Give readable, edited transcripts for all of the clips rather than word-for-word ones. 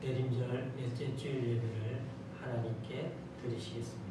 대림절 넷째 주일 예배를 하나님께 드리시겠습니다.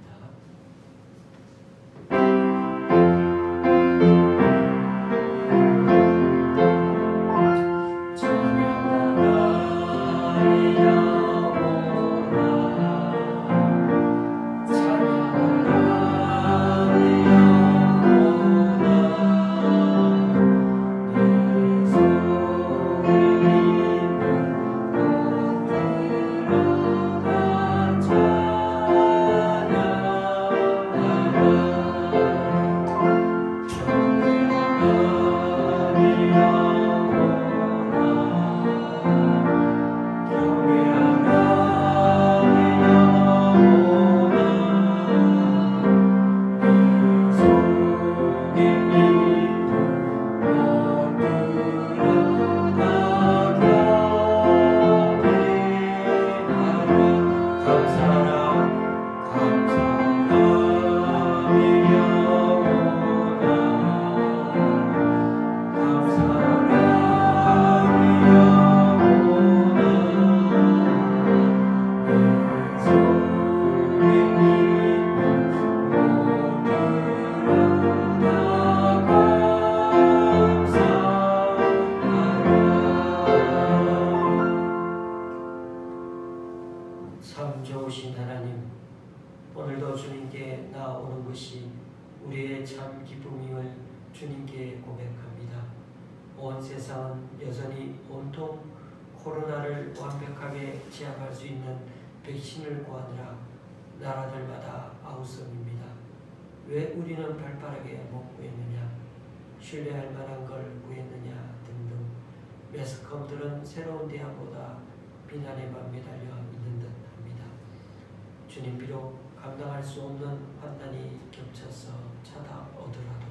참 좋으신 하나님, 오늘도 주님께 나오는 것이 우리의 참 기쁨임을 주님께 고백합니다. 온 세상은 여전히 온통 코로나를 완벽하게 제압할 수 있는 백신을 구하느라 나라들마다 아우성입니다. 왜 우리는 발빠르게 못 구했느냐, 신뢰할 만한 걸 구했느냐 등등 매스컴들은 새로운 대안보다 비난에만 매달려 있는 듯 합니다. 주님, 비록 감당할 수 없는 환난이 겹쳐서 찾아오더라도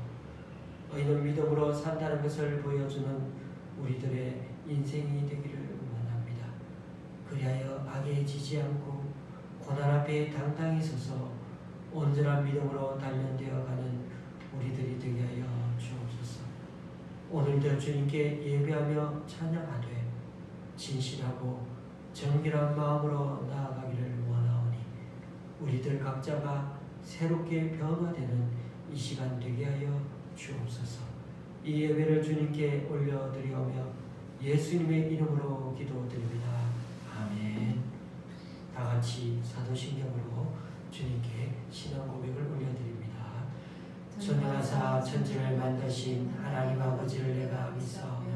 너희는 믿음으로 산다는 것을 보여주는 우리들의 인생이 되기를 원합니다. 그리하여 악에 지지 않고 고난 앞에 당당히 서서 온전한 믿음으로 단련되어 가는 우리들이 되게 하여 주옵소서. 오늘도 주님께 예배하며 찬양하되 진실하고 정결한 마음으로 나아가기를 원하오니 우리들 각자가 새롭게 변화되는 이 시간 되게 하여 주옵소서. 이 예배를 주님께 올려드리오며 예수님의 이름으로 기도드립니다. 아멘. 다 같이 사도신경으로 주님께 신앙 고백을 올려드립니다. 전능하사 천지를 만드신 하나님 아버지를 내가 믿사오며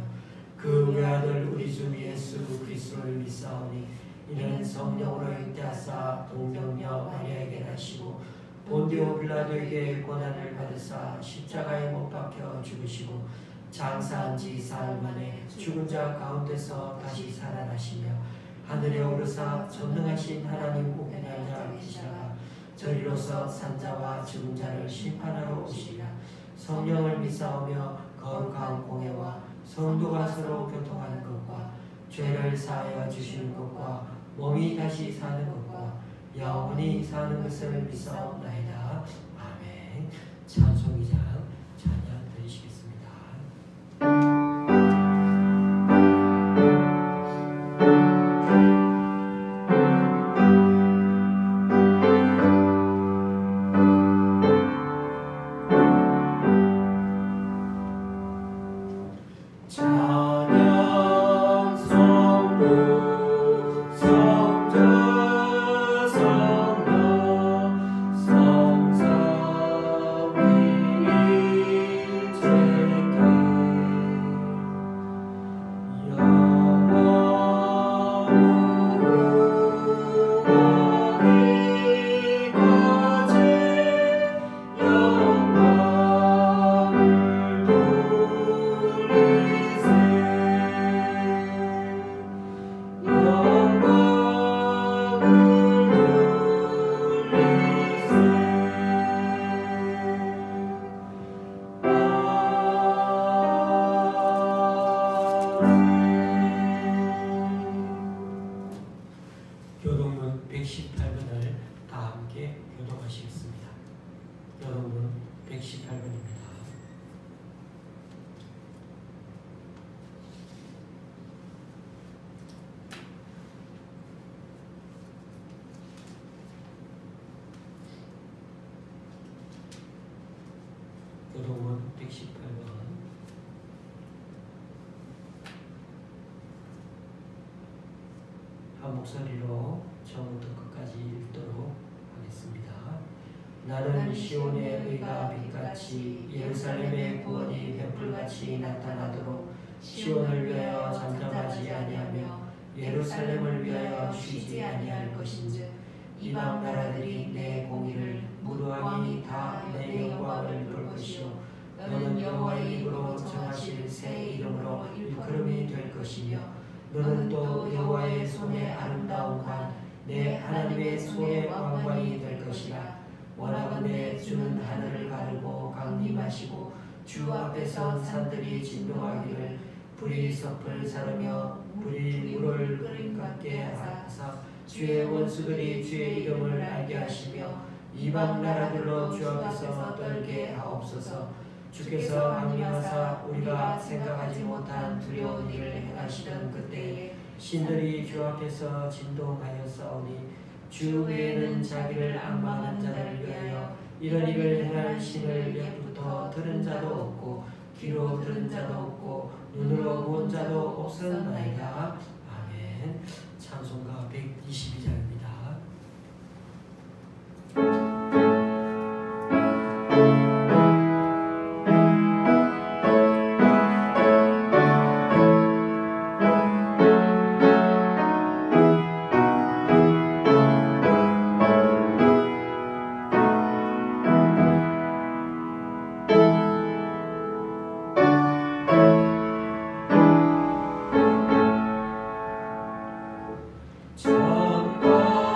그 외아들 우리 주 예수 그리스도를 믿사오니 이는 성령으로 잉태하사 동정녀 마리아에게 나시고 본디오 빌라도에게 고난을 받으사 십자가에 못 박혀 죽으시고 장사한 지 사흘 만에 죽은 자 가운데서 다시 살아나시며 하늘에 오르사 전능하신 하나님 우편에 앉아 계시다가 저리로서 산자와 죽은 자를 심판하러 오시리라. 성령을 믿사오며 거룩한 공예와 성도가 서로 교통하는 것과 죄를 사하여 주시는 것과 몸이 다시 사는 것과 영원히 사는 것을 믿사옵나이다. 아멘. 찬송이장 찬양 드리시겠습니다. 영광을 돌리세 한 목소리로 처음부터 끝까지 읽도록 하겠습니다. 나는 시온의 의가 빛같이 예루살렘의 구원이 횃불같이 나타나도록 시온을 위하여 잠잠하지 아니하며 예루살렘을 위하여 쉬지 아니할 것인즉 이방 나라들이 내 공의를 무루하니 다 내 영광을 볼 것이요 너는 여호와의 입으로 정하실 새 이름으로 일컬음이 될 것이며 너는 또 여호와의 손의 아름다운 관 내 하나님의 손의 왕관이 될 것이라. 원하건대 주는 하늘을 가르고 강림하시고 주 앞에서 산들이 진동하기를 불이 섭을 사르며 물이 물을 끓임 같게 하사 주의 원수들이 주의 이름을 알게 하시며 이방 나라들로 주 앞에서 떨게 하옵소서. 주께서 강림하사 우리가 생각하지 못한 두려운 일을 행하시던 그때에 신들이 주 앞에서 진동하여 싸우니 주 외에는 자기를 앙망하는 자를 위하여 이런 일을 행할 신을 옛부터 들은 자도 없고 귀로 들은 자도 없고 눈으로 본 자도 없었나이다. 아멘. 찬송가 122장입니다. 천과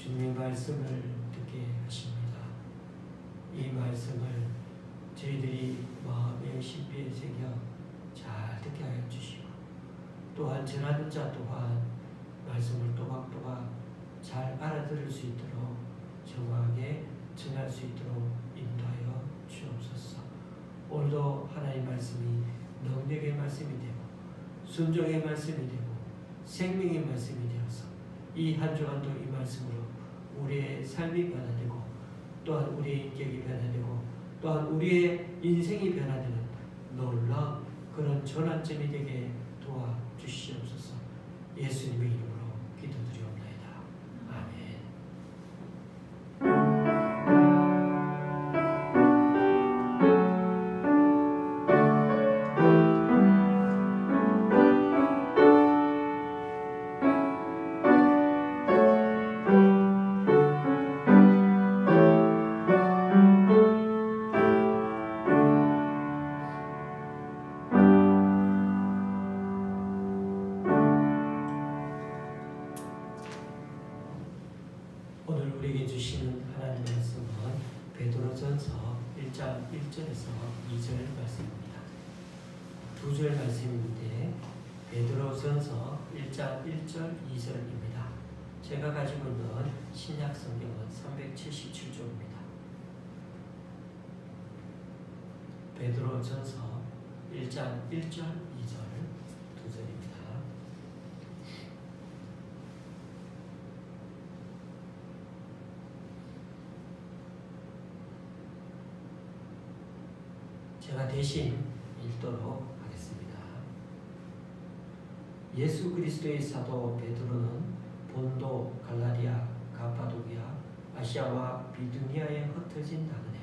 주님의 말씀을 듣게 하십니다. 이 말씀을 저희들이 마음의 신비에 새겨 잘 듣게 하여 주시고, 또한 전하는 자 또한 말씀을 또박또박 잘 알아들을 수 있도록 정확하게 전할 수 있도록 인도하여 주옵소서. 오늘도 하나님의 말씀이 능력의 말씀이 되고 순종의 말씀이 되고 생명의 말씀이 되어서 이 한 주간도 이 말씀으로 우리의 삶이 변화되고, 또한 우리의 인격이 변화되고, 또한 우리의 인생이 변화되는 놀라운 그런 전환점이 되게 도와주시옵소서. 예수님의 이름으로 기도드리옵나이다. 아멘. 오늘 우리에게 주시는 하나님의 말씀은 베드로전서 1장 1절에서 2절 말씀입니다. 두 절 말씀인데 베드로전서 1장 1절 2절입니다. 제가 가지고 있는 신약 성경은 377쪽입니다. 베드로전서 1장 1절 2절 두 절입니다. 제가 대신 읽도록 하겠습니다. 예수 그리스도의 사도 베드로는 본도, 갈라디아, 가파도기아, 아시아와 비두니아에 흩어진 나그네,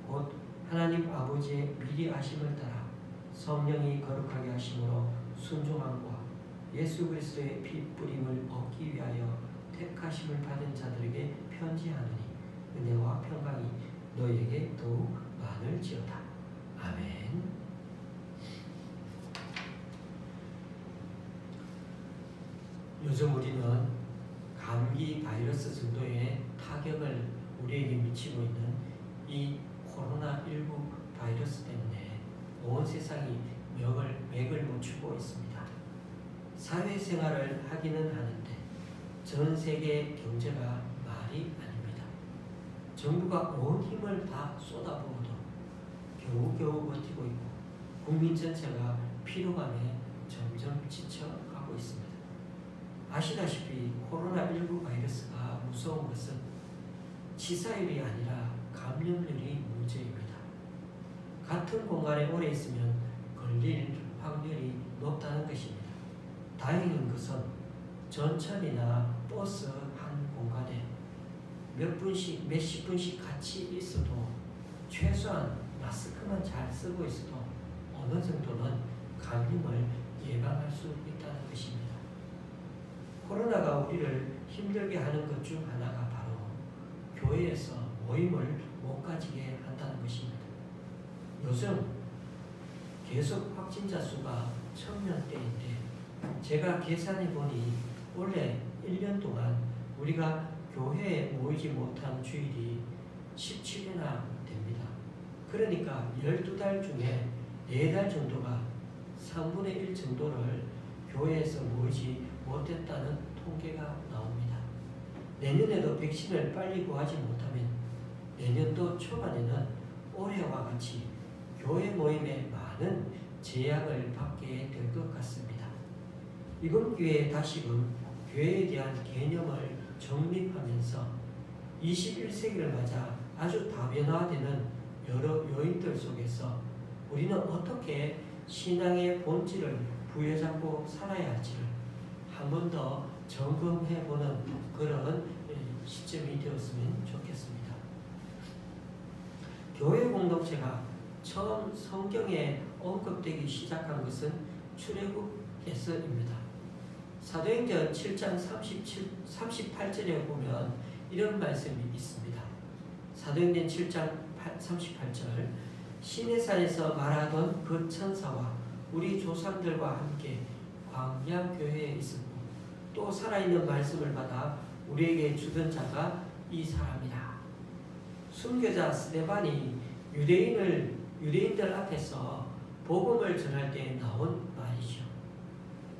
곧 하나님 아버지의 미리 아심을 따라 성령이 거룩하게 하심으로 순종함과 예수 그리스도의 피 뿌림을 얻기 위하여 택하심을 받은 자들에게 편지하노니 은혜와 평강이 너희에게 더욱 많을지어다. 아멘. 요즘 우리는 감기 바이러스 정도의 타격을 우리에게 미치고 있는 이 코로나19 바이러스 때문에 온 세상이 맥을 못 추고 있습니다. 사회생활을 하기는 하는데 전 세계 경제가 말이 아닙니다. 정부가 온 힘을 다 쏟아부어도 겨우겨우 버티고 있고 국민 전체가 피로감에 점점 지쳐가고 있습니다. 아시다시피 코로나19 바이러스가 무서운 것은 치사율이 아니라 감염률이 문제입니다. 같은 공간에 오래 있으면 걸릴 확률이 높다는 것입니다. 다행인 것은 전철이나 버스 한 공간에 몇십 분씩 같이 있어도 최소한 마스크만 잘 쓰고 있어도 어느 정도는 감염을 예방할 수 있다는 것입니다. 코로나가 우리를 힘들게 하는 것 중 하나가 바로 교회에서 모임을 못 가지게 한다는 것입니다. 요즘 계속 확진자 수가 1000명대인데 제가 계산해 보니 원래 1년 동안 우리가 교회에 모이지 못한 주일이 17회나 됩니다. 그러니까 12달 중에 4달 정도가 3분의 1 정도를 교회에서 모이지 못했다는 통계가 나옵니다. 내년에도 백신을 빨리 구하지 못하면 내년도 초반에는 올해와 같이 교회 모임에 많은 제약을 받게 될 것 같습니다. 이번 기회에 다시금 교회에 대한 개념을 정립하면서 21세기를 맞아 아주 다변화되는 여러 요인들 속에서 우리는 어떻게 신앙의 본질을 부여잡고 살아야 할지를 한 번 더 점검해보는 그런 시점이 되었으면 좋겠습니다. 교회 공동체가 처음 성경에 언급되기 시작한 것은 출애굽에서입니다. 사도행전 7장 38절에 보면 이런 말씀이 있습니다. 사도행전 7장 38절 시내산에서 말하던 그 천사와 우리 조상들과 함께 광야 교회에 있었고 또 살아있는 말씀을 받아 우리에게 주던 자가 이 사람이다. 순교자 스데반이 유대인들 앞에서 복음을 전할 때 나온 말이죠.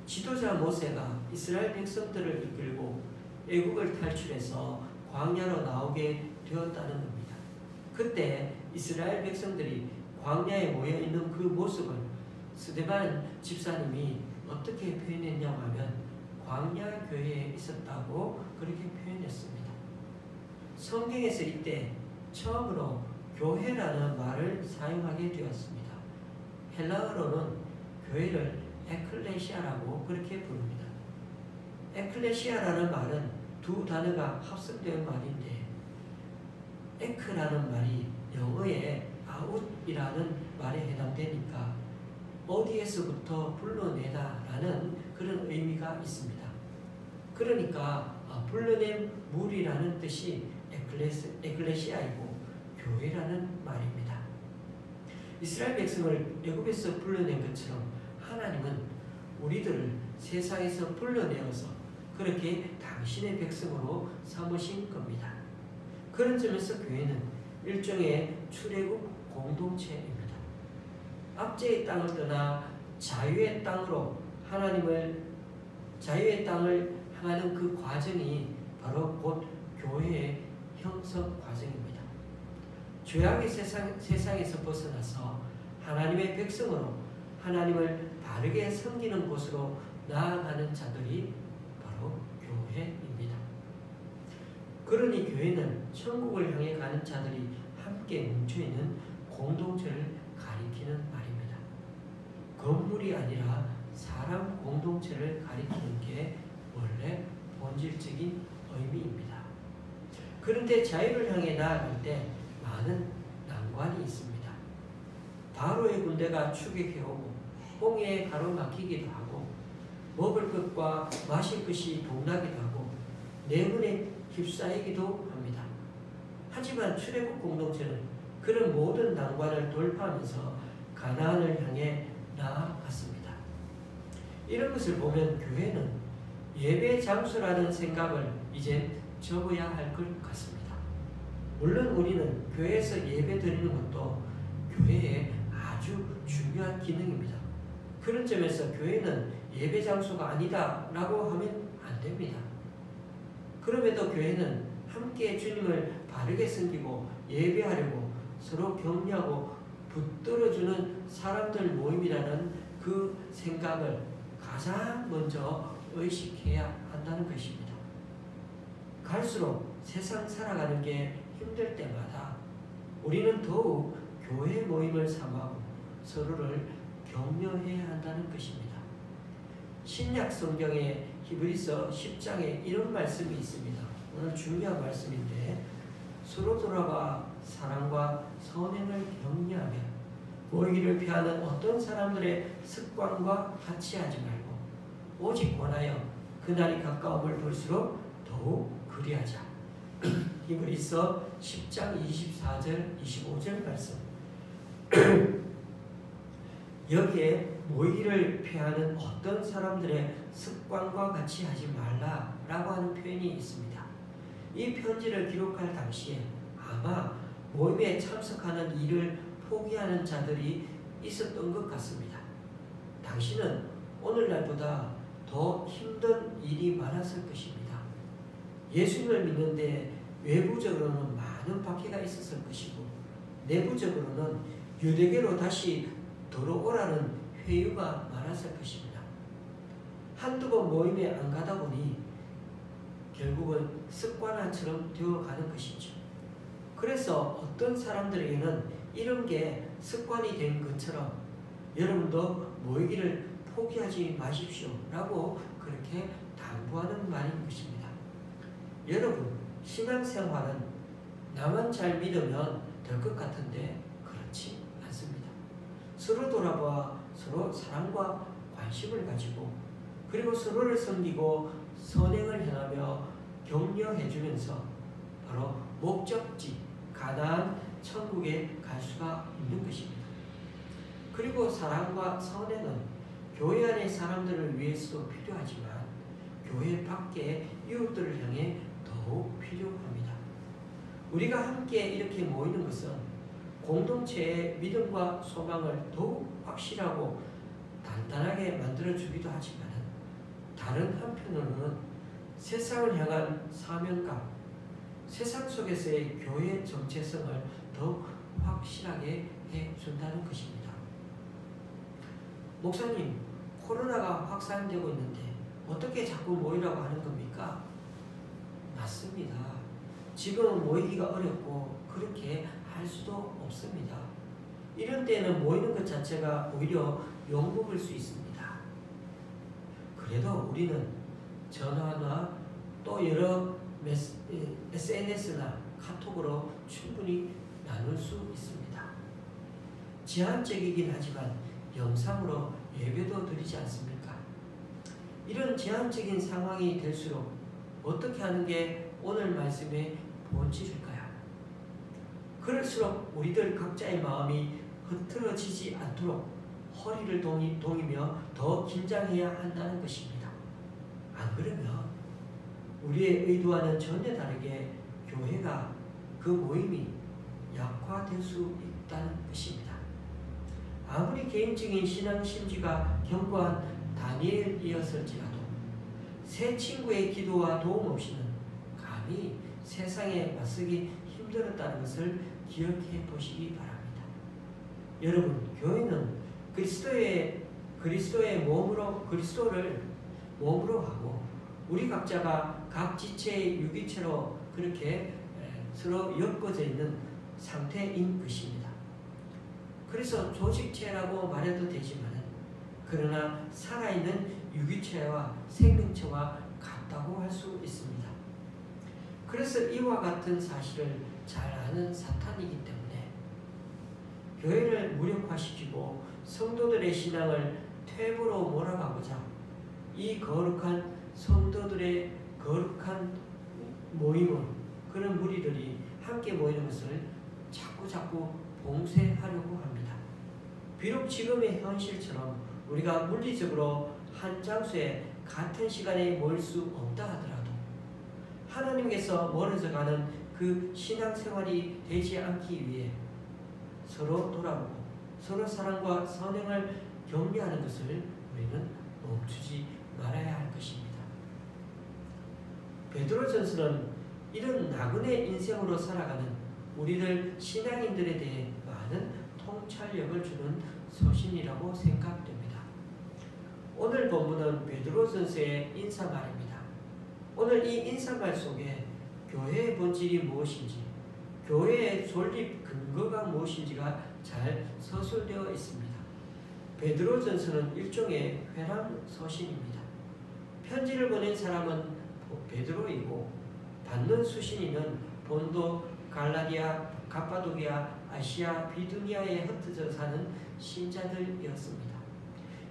지도자 모세가 이스라엘 백성들을 이끌고 애국을 탈출해서 광야로 나오게 되었다는 겁니다. 그때 이스라엘 백성들이 광야에 모여 있는 그 모습을 스데반 집사님이 어떻게 표현했냐고 하면 광야 교회에 있었다고 그렇게 표현했습니다. 성경에서 이때 처음으로 교회라는 말을 사용하게 되었습니다. 헬라어로는 교회를 에클레시아라고 그렇게 부릅니다. 에클레시아라는 말은 두 단어가 합성된 말인데 에크라는 말이 영어의 아웃이라는 말에 해당되니까 어디에서부터 불러내다 라는 그런 의미가 있습니다. 그러니까 불러낸 물이라는 뜻이 에클레시아이고 교회라는 말입니다. 이스라엘 백성을 애굽에서 불러낸 것처럼 하나님은 우리들을 세상에서 불러내어서 그렇게 당신의 백성으로 삼으신 겁니다. 그런 점에서 교회는 일종의 출애굽 공동체입니다. 압제의 땅을 떠나 자유의 땅으로 자유의 땅을 향하는 그 과정이 바로 곧 교회의 형성 과정입니다. 죄악의 세상에서 벗어나서 하나님의 백성으로 하나님을 바르게 섬기는 곳으로 나아가는 자들이 바로 교회입니다. 그러니 교회는 천국을 향해 가는 자들이 함께 뭉쳐있는 공동체를 가리키는 말입니다. 건물이 아니라 사람 공동체를 가리키는 게 원래 본질적인 의미입니다. 그런데 자유를 향해 나아갈 때 많은 난관이 있습니다. 바로의 군대가 추격해오고 홍해에 가로막히기도 하고 먹을 것과 마실 것이 동나기도 하고 내문에 휩싸이기도 합니다. 하지만 출애굽 공동체는 그런 모든 난관을 돌파하면서 가나안을 향해 나아갔습니다. 이런 것을 보면 교회는 예배 장소라는 생각을 이제 접어야 할 것 같습니다. 물론 우리는 교회에서 예배 드리는 것도 교회의 아주 중요한 기능입니다. 그런 점에서 교회는 예배 장소가 아니다 라고 하면 안 됩니다. 그럼에도 교회는 함께 주님을 바르게 섬기고 예배하려고 서로 격려하고 붙들어주는 사람들 모임이라는 그 생각을 가장 먼저 의식해야 한다는 것입니다. 갈수록 세상 살아가는 게 힘들 때마다 우리는 더욱 교회 모임을 삼아 서로를 격려해야 한다는 것입니다. 신약 성경의 히브리서 10장에 이런 말씀이 있습니다. 오늘 중요한 말씀인데 서로 돌아가 사랑과 선행을 격려하며 모이기를 피하는 어떤 사람들의 습관과 같이 하지 말고 오직 권하여 그날이 가까움을 볼수록 더욱 그리하자. 히브리서 10장 24절 25절 말씀. 여기에 모이기를 피하는 어떤 사람들의 습관과 같이 하지 말라라고 하는 표현이 있습니다. 이 편지를 기록할 당시에 아마 모임에 참석하는 일을 포기하는 자들이 있었던 것 같습니다. 당시는 오늘날보다 더 힘든 일이 많았을 것입니다. 예수님을 믿는데 외부적으로는 많은 박해가 있었을 것이고 내부적으로는 유대계로 다시 돌아오라는 회유가 많았을 것입니다. 한두 번 모임에 안 가다 보니 결국은 습관화처럼 되어가는 것이죠. 그래서 어떤 사람들에게는 이런 게 습관이 된 것처럼 여러분도 모이기를 포기하지 마십시오 라고 그렇게 당부하는 말인 것입니다. 여러분, 신앙생활은 나만 잘 믿으면 될 것 같은데 그렇지 않습니다. 서로 돌아봐 서로 사랑과 관심을 가지고 그리고 서로를 섬기고 선행을 행하며 격려해주면서 바로 목적지 가나안 천국에 갈 수가 있는 것입니다. 그리고 사랑과 선행은 교회 안의 사람들을 위해서도 필요하지만 교회 밖의 이웃들을 향해 더욱 필요합니다. 우리가 함께 이렇게 모이는 것은 공동체의 믿음과 소망을 더욱 확실하고 단단하게 만들어주기도 하지만 다른 한편으로는 세상을 향한 사명감, 세상 속에서의 교회 정체성을 더욱 확실하게 해준다는 것입니다. 목사님, 코로나가 확산되고 있는데 어떻게 자꾸 모이라고 하는 겁니까? 맞습니다. 지금은 모이기가 어렵고 그렇게 할 수도 없습니다. 이런 때는 모이는 것 자체가 오히려 욕먹을 수 있습니다. 그래도 우리는 전화나 또 여러 SNS나 카톡으로 충분히 나눌 수 있습니다. 제한적이긴 하지만 영상으로 예배도 드리지 않습니까? 이런 제한적인 상황이 될수록 어떻게 하는 게 오늘 말씀의 본질일까요? 그럴수록 우리들 각자의 마음이 흐트러지지 않도록 허리를 동이며 더 긴장해야 한다는 것입니다. 안 그러면 우리의 의도와는 전혀 다르게 교회가 그 모임이 약화될 수 있다는 것입니다. 아무리 개인적인 신앙 심지가 견고한 다니엘이었을지라도 새 친구의 기도와 도움 없이는 감히 세상에 맞서기 힘들었다는 것을 기억해 보시기 바랍니다. 여러분, 교회는 그리스도를 몸으로 하고 우리 각자가 각 지체의 유기체로 그렇게 서로 엮어져 있는 상태인 것입니다. 그래서 조직체라고 말해도 되지만 그러나 살아있는 유기체와 생명체와 같다고 할 수 있습니다. 그래서 이와 같은 사실을 잘 아는 사탄이기 때문에 교회를 무력화시키고 성도들의 신앙을 퇴보로 몰아가고자 이 거룩한 성도들의 거룩한 모임을 그런 무리들이 함께 모이는 것을 자꾸 봉쇄하려고 합니다. 비록 지금의 현실처럼 우리가 물리적으로 한 장소에 같은 시간에 모일 수 없다 하더라도 하나님께서 멀어져가는 그 신앙생활이 되지 않기 위해 서로 돌아보고 서로 사랑과 선행을 격려하는 것을 우리는 멈추지 말아야 할 것입니다. 베드로전서는 이런 나그네 인생으로 살아가는 우리들 신앙인들에 대해 많은 통찰력을 주는 서신이라고 생각됩니다. 오늘 본문은 베드로전서의 인사말입니다. 오늘 이 인사말 속에 교회의 본질이 무엇인지, 교회의 존립 근거가 무엇인지가 잘 서술되어 있습니다. 베드로전서는 일종의 회랑 서신입니다. 편지를 보낸 사람은 베드로이고 받는 수신인은 본도, 갈라디아, 갑바도기아, 아시아, 비두니아에 흩어져 사는 신자들이었습니다.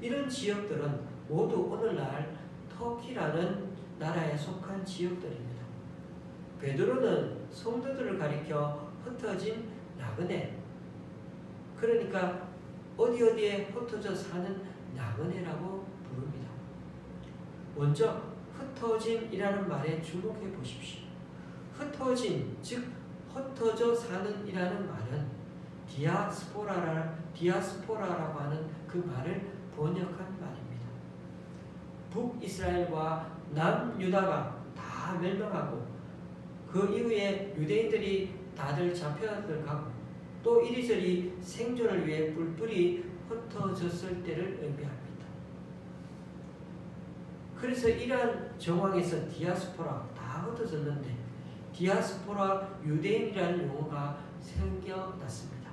이런 지역들은 모두 오늘날 터키라는 나라에 속한 지역들입니다. 베드로는 성도들을 가리켜 흩어진 나그네, 그러니까 어디에 흩어져 사는 나그네라고 부릅니다. 먼저 흩어진이라는 말에 주목해 보십시오. 흩어진, 즉 흩어져 사는 이라는 말은 디아스포라라고 하는 그 말을 번역한 말입니다. 북이스라엘과 남유다가 다 멸망하고 그 이후에 유대인들이 다들 잡혀들어가고 또 이리저리 생존을 위해 뿔뿔이 흩어졌을 때를 의미합니다. 그래서 이러한 정황에서 디아스포라 다 흩어졌는데 디아스포라 유대인이라는 용어가 생겨났습니다.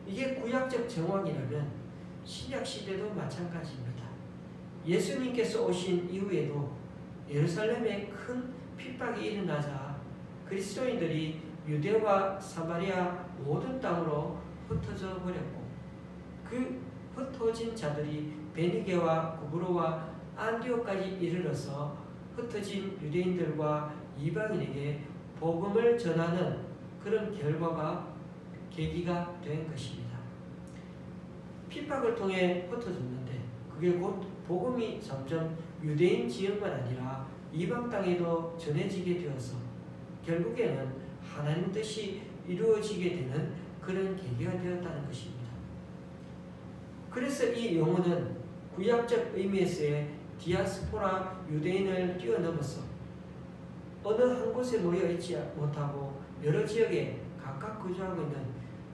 이게 구약적 정황이라면 신약시대도 마찬가지입니다. 예수님께서 오신 이후에도 예루살렘에 큰 핍박이 일어나자 그리스도인들이 유대와 사마리아 모든 땅으로 흩어져 버렸고 그 흩어진 자들이 베니게와 구브로와 안디옥까지 이르러서 흩어진 유대인들과 이방인에게 복음을 전하는 그런 계기가 된 것입니다. 핍박을 통해 흩어졌는데 그게 곧 복음이 점점 유대인 지역만 아니라 이방 땅에도 전해지게 되어서 결국에는 하나님 뜻이 이루어지게 되는 그런 계기가 되었다는 것입니다. 그래서 이 용어는 구약적 의미에서의 디아스포라 유대인을 뛰어넘어서 어느 한 곳에 모여 있지 못하고 여러 지역에 각각 거주하고 있는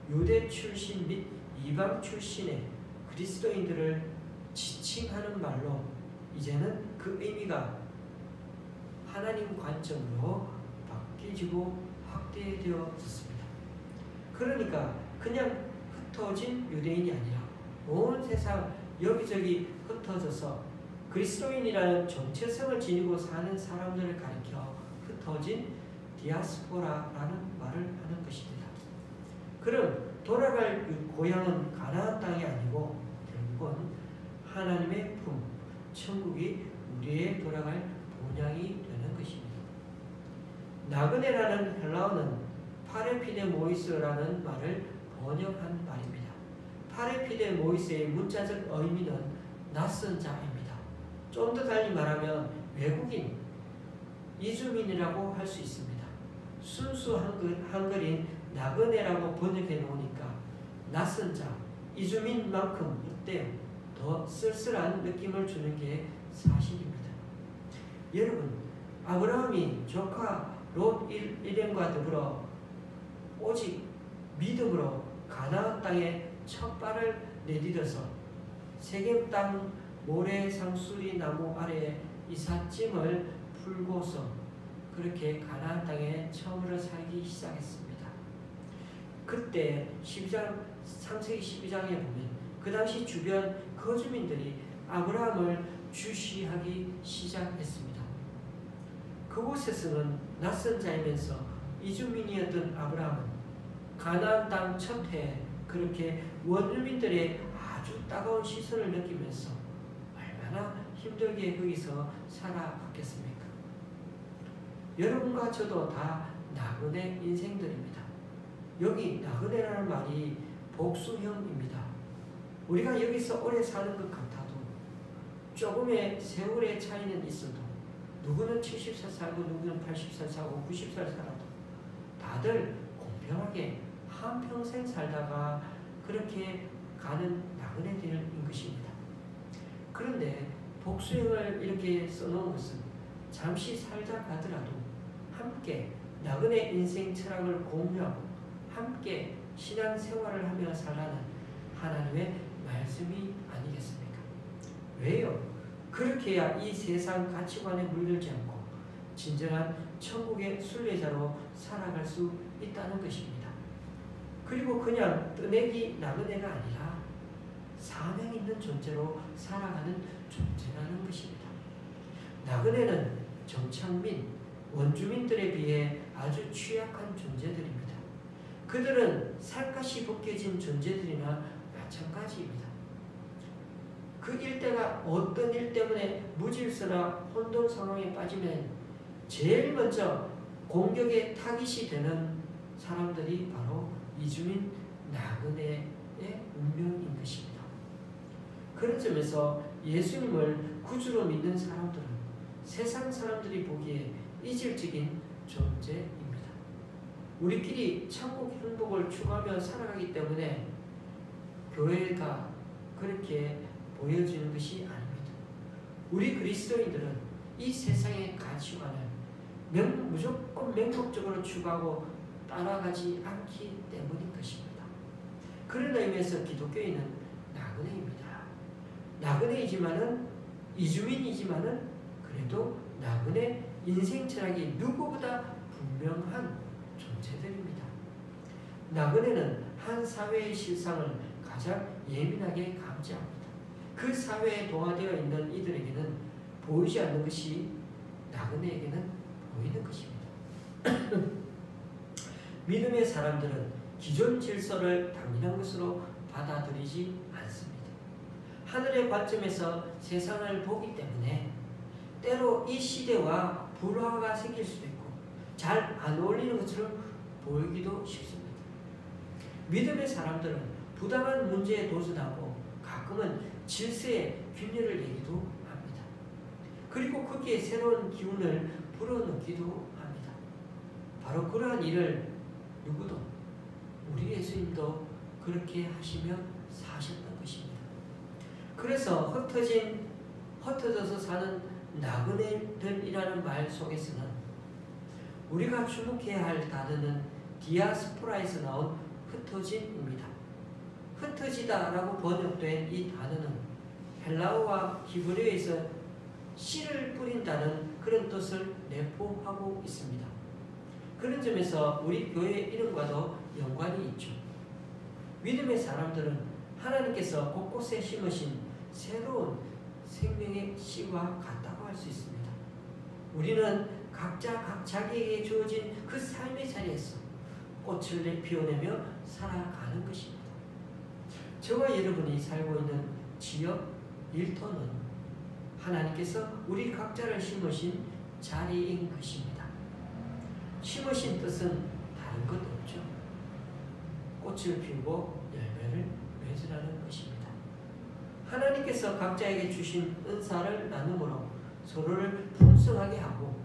유대 출신 및 이방 출신의 그리스도인들을 지칭하는 말로 이제는 그 의미가 하나님 관점으로 바뀌어지고 확대되어졌습니다. 그러니까 그냥 흩어진 유대인이 아니라 온 세상 여기저기 흩어져서 그리스도인이라는 정체성을 지니고 사는 사람들을 가리켜 흩어진 디아스포라라는 말을 하는 것입니다. 그럼 돌아갈 고향은 가나안 땅이 아니고 결국은 하나님의 품, 천국이 우리의 돌아갈 본향이 되는 것입니다. 나그네라는 헬라어는 파레피데모이스라는 말을 번역한 말입니다. 파레피데모이스의 문자적 의미는 낯선 자입니다. 좀 더 달리 말하면 외국인, 이주민이라고 할 수 있습니다. 순수 한글인 나그네라고 번역해 놓으니까 낯선 자, 이주민만큼 어때요? 더 쓸쓸한 느낌을 주는 게 사실입니다. 여러분, 아브라함이 조카 롯 일행과 더불어 오직 믿음으로 가나안 땅에 첫 발을 내디뎌서 세겜 땅 모래 상수리 나무 아래에 이삿짐을 풀고서 그렇게 가나안 땅에 처음으로 살기 시작했습니다. 그때 창세기 12장에 보면 그 당시 주변 거주민들이 아브라함을 주시하기 시작했습니다. 그곳에서는 낯선 자이면서 이주민이었던 아브라함은 가나안 땅 첫 해에 그렇게 원주민들의 아주 따가운 시선을 느끼면서 얼마나 힘들게 거기서 살아갔겠습니까? 여러분과 저도 다 나그네 인생들입니다. 여기 나그네라는 말이 복수형입니다. 우리가 여기서 오래 사는 것 같아도 조금의 세월의 차이는 있어도 누구는 70살 살고 누구는 80살 살고 90살 살아도 다들 공평하게 한평생 살다가 그렇게 가는 나그네들인 것입니다. 그런데 복수형을 이렇게 써놓은 것은 잠시 살다 가더라도 함께 나그네 인생 철학을 공유하고 함께 신앙생활을 하며 살라는 하나님의 말씀이 아니겠습니까? 왜요? 그렇게 해야 이 세상 가치관에 물들지 않고 진정한 천국의 순례자로 살아갈 수 있다는 것입니다. 그리고 그냥 뜨내기 나그네가 아니라 사명 있는 존재로 살아가는 존재라는 것입니다. 나그네는 정착민, 원주민들에 비해 아주 취약한 존재들입니다. 그들은 살갗이 벗겨진 존재들이나 마찬가지입니다. 그 일대가 어떤 일 때문에 무질서나 혼돈 상황에 빠지면 제일 먼저 공격의 타깃이 되는 사람들이 바로 이주민 나그네의 운명인 것입니다. 그런 점에서 예수님을 구주로 믿는 사람들은 세상 사람들이 보기에 이질적인 존재입니다. 우리끼리 천국 행복을 추구하며 살아가기 때문에 교회가 그렇게 보여지는 것이 아닙니다. 우리 그리스도인들은 이 세상의 가치관을 무조건 맹목적으로 추구하고 따라가지 않기 때문인 것입니다. 그런 의미에서 기독교인은 나그네입니다. 나그네이지만은 이주민이지만은 그래도 나그네 인생 철학이 누구보다 분명한 존재들입니다. 나그네는 한 사회의 실상을 가장 예민하게 감지합니다. 그 사회에 동화되어 있는 이들에게는 보이지 않는 것이 나그네에게는 보이는 것입니다. 믿음의 사람들은 기존 질서를 당연한 것으로 받아들이지 않습니다. 하늘의 관점에서 세상을 보기 때문에 때로 이 시대와 불화가 생길 수도 있고 잘 안 어울리는 것처럼 보이기도 쉽습니다. 믿음의 사람들은 부당한 문제에 도전하고 가끔은 질서의 균열을 내기도 합니다. 그리고 거기에 새로운 기운을 불어넣기도 합니다. 바로 그러한 일을 누구도, 우리 예수님도 그렇게 하시며 사셨던 것입니다. 그래서 흩어져서 사는 나그네들이라는 말 속에서는 우리가 주목해야 할 단어는 디아스포라에서 나온 흩어짐입니다. 흩어지다라고 번역된 이 단어는 헬라어와 히브리어에서 씨를 뿌린다는 그런 뜻을 내포하고 있습니다. 그런 점에서 우리 교회 이름과도 연관이 있죠. 믿음의 사람들은 하나님께서 곳곳에 심으신 새로운 생명의 씨와 같다고 할 수 있습니다. 우리는 각자 자기에게 주어진 그 삶의 자리에서 꽃을 피워내며 살아가는 것입니다. 저와 여러분이 살고 있는 지역, 일터는 하나님께서 우리 각자를 심으신 자리인 것입니다. 심으신 뜻은 다른 것 없죠. 꽃을 피우고 열매를 맺으라는 것입니다. 하나님께서 각자에게 주신 은사를 나눔으로 서로를 풍성하게 하고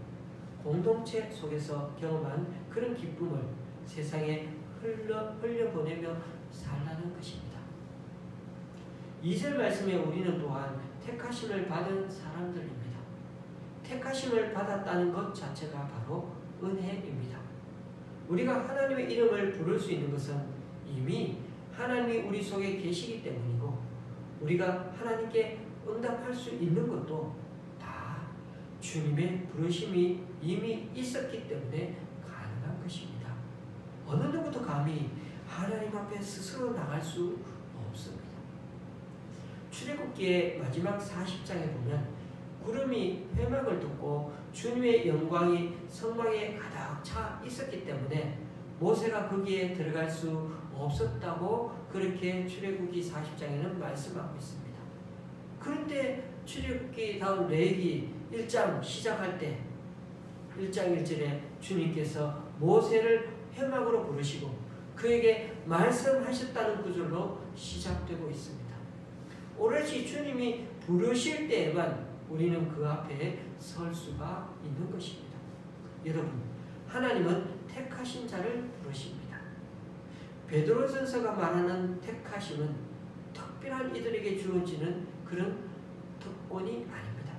공동체 속에서 경험한 그런 기쁨을 세상에 흘려보내며 살라는 것입니다. 2절 말씀에 우리는 또한 택하심을 받은 사람들입니다. 택하심을 받았다는 것 자체가 바로 은혜입니다. 우리가 하나님의 이름을 부를 수 있는 것은 이미 하나님이 우리 속에 계시기 때문이고, 우리가 하나님께 응답할 수 있는 것도 다 주님의 부르심이 이미 있었기 때문에 가능한 것입니다. 어느 누구도 감히 하나님 앞에 스스로 나갈 수 없습니다. 출애굽기의 마지막 40장에 보면 구름이 회막을 덮고 주님의 영광이 성막에 가득 차 있었기 때문에 모세가 거기에 들어갈 수 없었다고 그렇게 출애굽기 40장에는 말씀하고 있습니다. 그런데 출애굽기 다음 레위기 1장 시작할 때 1장 1절에 주님께서 모세를 회막으로 부르시고 그에게 말씀하셨다는 구절로 시작되고 있습니다. 오로지 주님이 부르실 때에만 우리는 그 앞에 설 수가 있는 것입니다. 여러분, 하나님은 택하신 자를 부르십니다. 베드로전서가 말하는 택하심은 특별한 이들에게 주어지는 그런 특권이 아닙니다.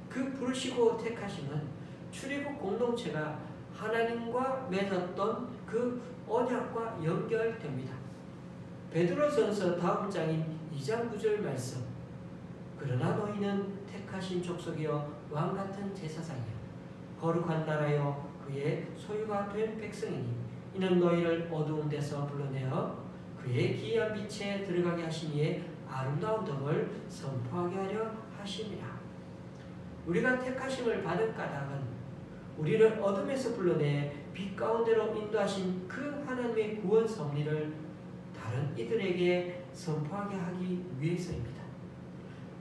그 부르시고 택하심은 출애굽 공동체가 하나님과 맺었던 그 언약과 연결됩니다. 베드로전서 다음 장인 2장 9절 말씀, 그러나 너희는 택하신 족속이여 왕같은 제사장이여 거룩한 나라여 그의 소유가 된 백성이니 이는 너희를 어두운 데서 불러내어 그의 기이한 빛에 들어가게 하신 이의 아름다운 덕을 선포하게 하려 하심이라. 우리가 택하심을 받은 까닭은 우리를 어둠에서 불러내 빛 가운데로 인도하신 그 하나님의 구원 섭리를 다른 이들에게 선포하게 하기 위해서입니다.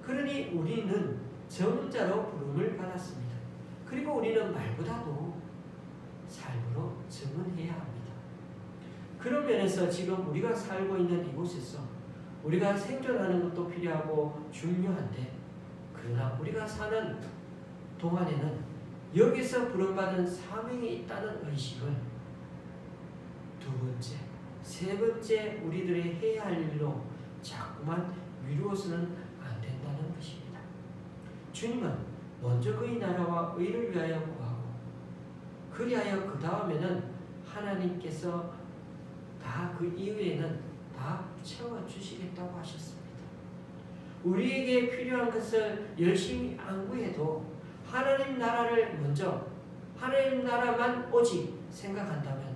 그러니 우리는 정자로 부름을 받았습니다. 그리고 우리는 말보다도 삶으로 증언해야 합니다. 그런 면에서 지금 우리가 살고 있는 이곳에서 우리가 생존하는 것도 필요하고 중요한데, 그러나 우리가 사는 동안에는 여기서 부름받은 사명이 있다는 의식을 두 번째, 세 번째 우리들이 해야 할 일로 자꾸만 미루어서는 안 된다는 것입니다. 주님은 먼저 그의 나라와 의를 위하여 구하고 그리하여 그 다음에는 하나님께서 다 그 이후에는 다 채워주시겠다고 하셨습니다. 우리에게 필요한 것을 열심히 안 구해도 하나님 나라를 먼저, 하나님 나라만 오직 생각한다면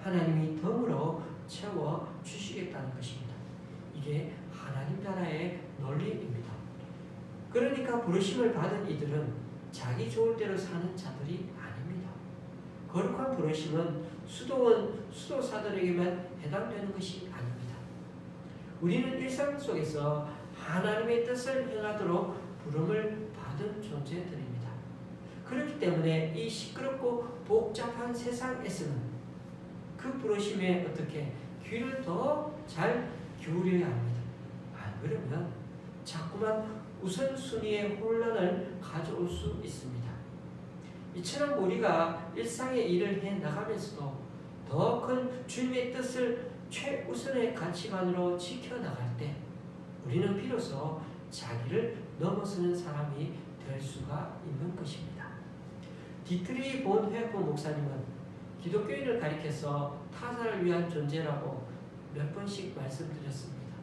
하나님이 덤으로 채워주시겠다는 것입니다. 이게 하나님 나라의 논리입니다. 그러니까 부르심을 받은 이들은 자기 좋을 대로 사는 자들이 아닙니다. 거룩한 부르심은 수도사들에게만 해당되는 것이 아닙니다. 우리는 일상 속에서 하나님의 뜻을 행하도록 부름을 받은 존재들입니다. 그렇기 때문에 이 시끄럽고 복잡한 세상에서는 그 부르심에 어떻게 귀를 더 잘 기울여야 합니다. 안 그러면 자꾸만 우선순위의 혼란을 가져올 수 있습니다. 이처럼 우리가 일상의 일을 해나가면서도 더 큰 주님의 뜻을 최우선의 가치관으로 지켜나갈 때 우리는 비로소 자기를 넘어서는 사람이 될 수가 있는 것입니다. 디트리 본 회프 목사님은 기독교인을 가리켜서 타사를 위한 존재라고 몇 번씩 말씀드렸습니다.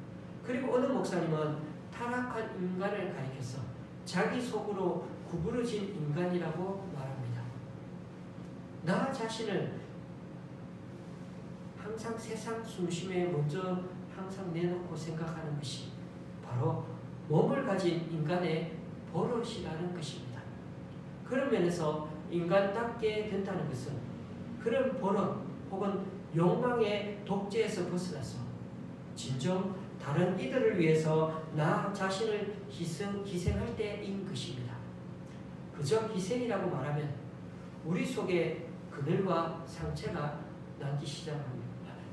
그리고 어느 목사님은 타락한 인간을 가리켜서 자기 속으로 구부러진 인간이라고 말합니다. 나 자신을 항상 세상 중심에 먼저 항상 내놓고 생각하는 것이 바로 몸을 가진 인간의 버릇이라는 것입니다. 그런 면에서 인간답게 된다는 것은 그런 버릇 혹은 욕망의 독재에서 벗어나서 진정 다른 이들을 위해서 나 자신을 희생할 때인 것입니다. 그저 희생이라고 말하면 우리 속에 그늘과 상처가 남기 시작합니다.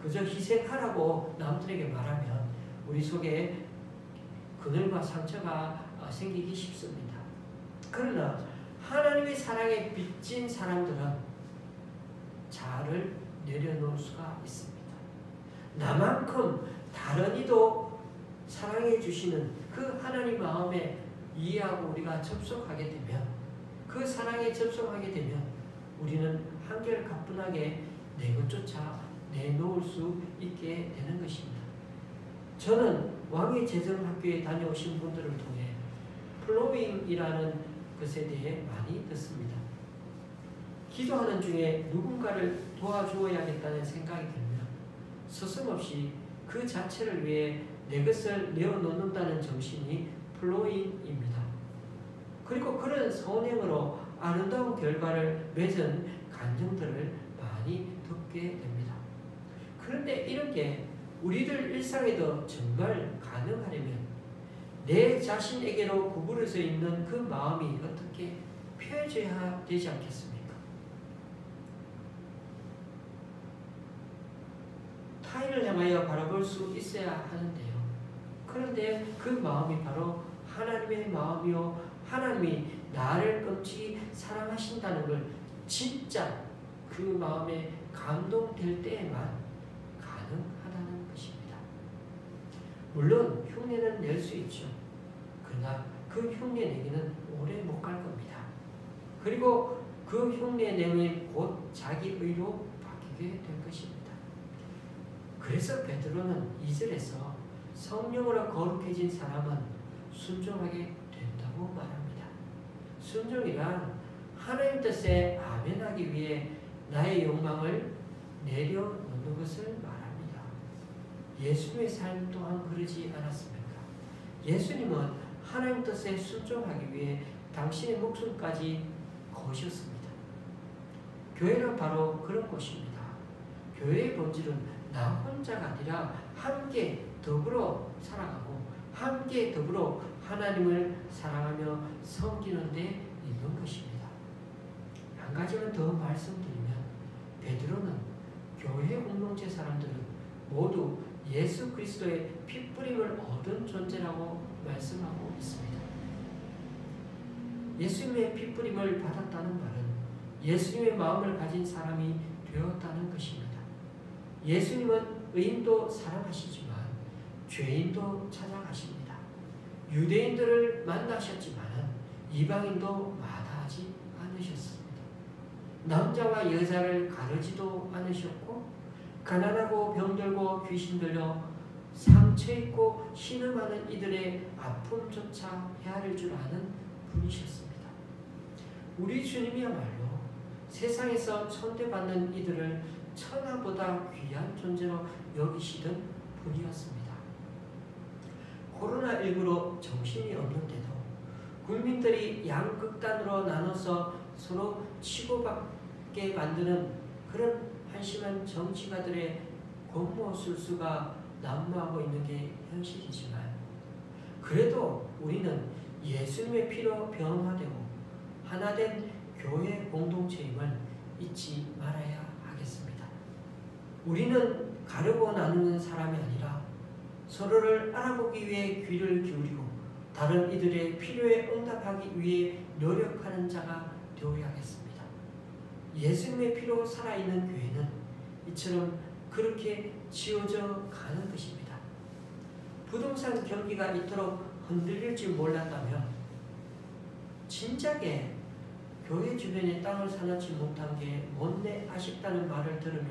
그저 희생하라고 남들에게 말하면 우리 속에 그늘과 상처가 생기기 쉽습니다. 그러나 하나님의 사랑에 빚진 사람들은 자아를 내려놓을 수가 있습니다. 나만큼 다른 이도 사랑해 주시는 그 하나님 마음에 이해하고 우리가 접속하게 되면 그 사랑에 접속하게 되면 우리는 한결 가뿐하게 내 것조차 내놓을 수 있게 되는 것입니다. 저는 왕의 재정학교에 다녀오신 분들을 통해 플로잉이라는 것에 대해 많이 듣습니다. 기도하는 중에 누군가를 도와주어야겠다는 생각이 들면 서슴없이 그 자체를 위해 내 것을 내어놓는다는 정신이 플로잉입니다. 그리고 그런 선행으로 아름다운 결과를 맺은 간증들을 많이 듣게 됩니다. 그런데 이런 게 우리들 일상에도 정말 가능하려면 내 자신에게로 구부러져 있는 그 마음이 어떻게 펴져야 되지 않겠습니까? 타인을 향하여 바라볼 수 있어야 하는데요. 그런데 그 마음이 바로 하나님의 마음이요 하나님이 나를 끊지 사랑하신다는 걸 진짜 그 마음에 감동될 때에만 가능하다는 것입니다. 물론 흉내는 낼 수 있죠. 그러나 그 흉내 내기는 오래 못 갈 겁니다. 그리고 그 흉내 내면 곧 자기 의로 바뀌게 될 것입니다. 그래서 베드로는 2절에서 성령으로 거룩해진 사람은 순종하게 된다고 말합니다. 순종이란 하나님 뜻에 아멘하기 위해 나의 욕망을 내려놓는 것을 말합니다. 예수님의 삶 또한 그러지 않았습니까? 예수님은 하나님 뜻에 순종하기 위해 당신의 목숨까지 거셨습니다. 교회는 바로 그런 곳입니다. 교회의 본질은 나 혼자가 아니라 함께 더불어 살아가고 함께 더불어 하나님을 사랑하며 섬기는 데 있는 것입니다. 한 가지만 더 말씀드리면 베드로는 교회 공동체 사람들은 모두 예수 그리스도의 핏뿌림을 얻은 존재라고 말씀하고 있습니다. 예수님의 핏뿌림을 받았다는 말은 예수님의 마음을 가진 사람이 되었다는 것입니다. 예수님은 의인도 사랑하시지만 죄인도 찾아가십니다. 유대인들을 만나셨지만 이방인도 마다하지 않으셨습니다. 남자와 여자를 가르지도 않으셨고 가난하고 병들고 귀신 들려 상처 있고 신음하는 이들의 아픔조차 헤아릴 줄 아는 분이셨습니다. 우리 주님이야말로 세상에서 천대받는 이들을 천하보다 귀한 존재로 여기시던 분이었습니다. 코로나19로 정신이 없는데도 국민들이 양극단으로 나눠서 서로 치고받게 만드는 그런 한심한 정치가들의 권모술수가 난무하고 있는 게 현실이지만 그래도 우리는 예수님의 피로 변화되고 하나된 교회 공동체임을 잊지 말아야 하겠습니다. 우리는 가르고 나누는 사람이 아니라 서로를 알아보기 위해 귀를 기울이고 다른 이들의 필요에 응답하기 위해 노력하는 자가 되어야겠습니다. 예수님의 피로 살아있는 교회는 이처럼 그렇게 지어져 가는 것입니다. 부동산 경기가 이토록 흔들릴 줄 몰랐다면 진작에 교회 주변에 땅을 사놓지 못한 게 못내 아쉽다는 말을 들으며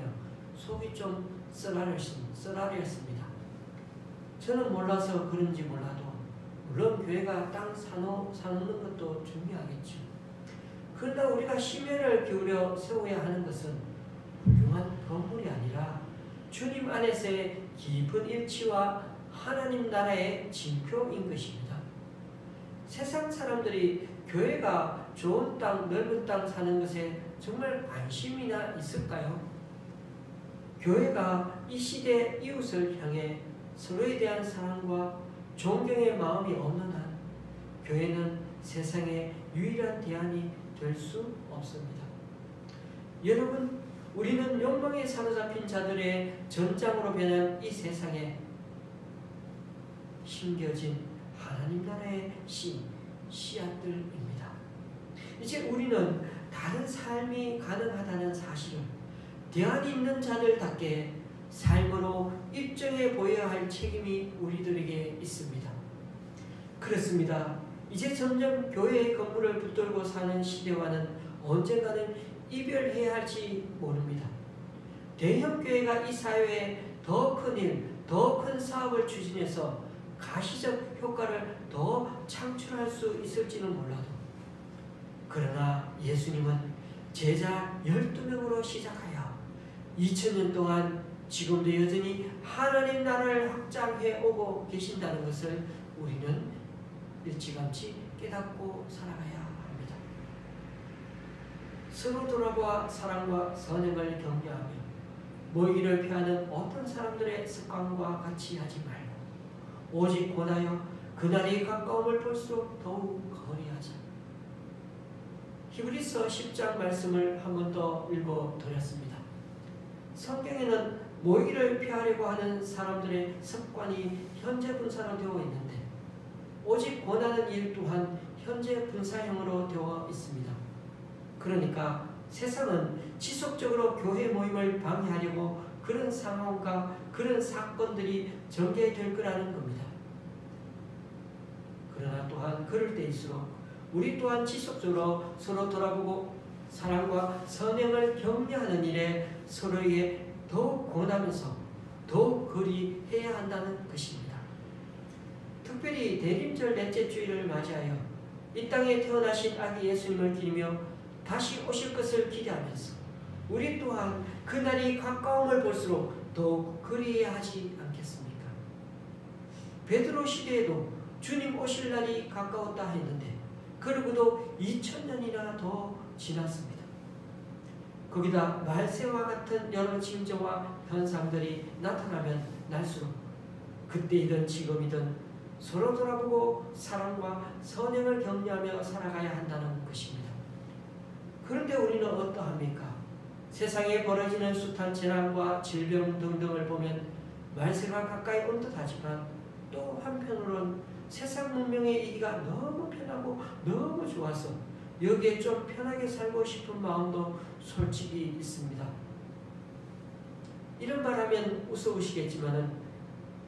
속이 좀 쓰라렸습니다. 저는 몰라서 그런지 몰라도 물론 교회가 땅 사놓는 것도 중요하겠죠. 그러나 우리가 심혈을 기울여 세워야 하는 것은 훌륭한 건물이 아니라 주님 안에서의 깊은 일치와 하나님 나라의 징표인 것입니다. 세상 사람들이 교회가 좋은 땅, 넓은 땅 사는 것에 정말 관심이나 있을까요? 교회가 이 시대 이웃을 향해 서로에 대한 사랑과 존경의 마음이 없는 한 교회는 세상의 유일한 대안이 될 수 없습니다. 여러분, 우리는 욕망에 사로잡힌 자들의 전장으로 변한 이 세상에 심겨진 하나님 나라의 씨앗들입니다. 이제 우리는 다른 삶이 가능하다는 사실을 대안이 있는 자들답게 삶으로 입증해 보여야 할 책임이 우리들에게 있습니다. 그렇습니다. 이제 점점 교회의 건물을 붙들고 사는 시대와는 언젠가는 이별해야 할지 모릅니다. 대형 교회가 이 사회에 더 큰 일, 더 큰 사업을 추진해서 가시적 효과를 더 창출할 수 있을지는 몰라도 그러나 예수님은 제자 12명으로 시작하여 2000년 동안 지금도 여전히 하나님 나라를 확장해 오고 계신다는 것을 우리는 일찌감치 깨닫고 살아가야 합니다. 서로 돌아보아 사랑과 선행을 격려하며 모이기를 피하는 어떤 사람들의 습관과 같이 하지 말고 오직 권하여 그날이 가까움을 볼수록 더욱 거리하자. 히브리서 10장 말씀을 한 번 더 읽어드렸습니다. 성경에는 모이기를 피하려고 하는 사람들의 습관이 현재 분사로 되어 있는데 오직 권하는 일 또한 현재 분사형으로 되어 있습니다. 그러니까 세상은 지속적으로 교회 모임을 방해하려고 그런 상황과 그런 사건들이 전개될 거라는 겁니다. 그러나 또한 그럴 때일수록 우리 또한 지속적으로 서로 돌아보고 사랑과 선행을 격려하는 일에 서로에게 더욱 권하면서 더욱 거리해야 한다는 것입니다. 특별히 대림절 넷째 주일을 맞이하여 이 땅에 태어나신 아기 예수님을 기리며 다시 오실 것을 기대하면서 우리 또한 그날이 가까움을 볼수록 더욱 그리해야 하지 않겠습니까? 베드로 시대에도 주님 오실 날이 가까웠다 했는데 그러고도 2000년이나 더 지났습니다. 거기다 말세와 같은 여러 징조와 현상들이 나타나면 날수록 그때이든 지금이든 서로 돌아보고 사랑과 선행을 격려하며 살아가야 한다는 것입니다. 그런데 우리는 어떠합니까? 세상에 벌어지는 숱한 재난과 질병 등등을 보면 말세가 가까이 온 듯하지만 또 한편으로는 세상 문명의 이기가 너무 편하고 너무 좋아서 여기에 좀 편하게 살고 싶은 마음도 솔직히 있습니다. 이런 말 하면 웃어보시겠지만은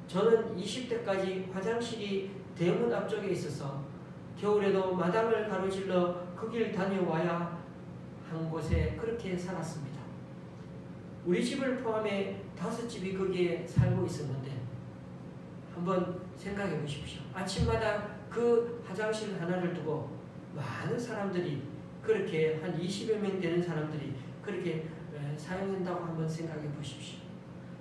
저는 20대까지 화장실이 대문 앞쪽에 있어서 겨울에도 마당을 가로질러 그 길 다녀와야 한 곳에 그렇게 살았습니다. 우리 집을 포함해 5집이 거기에 살고 있었는데 한번 생각해 보십시오. 아침마다 그 화장실 하나를 두고 많은 사람들이 그렇게 한 20여 명 되는 사람들이 그렇게 사용한다고 한번 생각해 보십시오.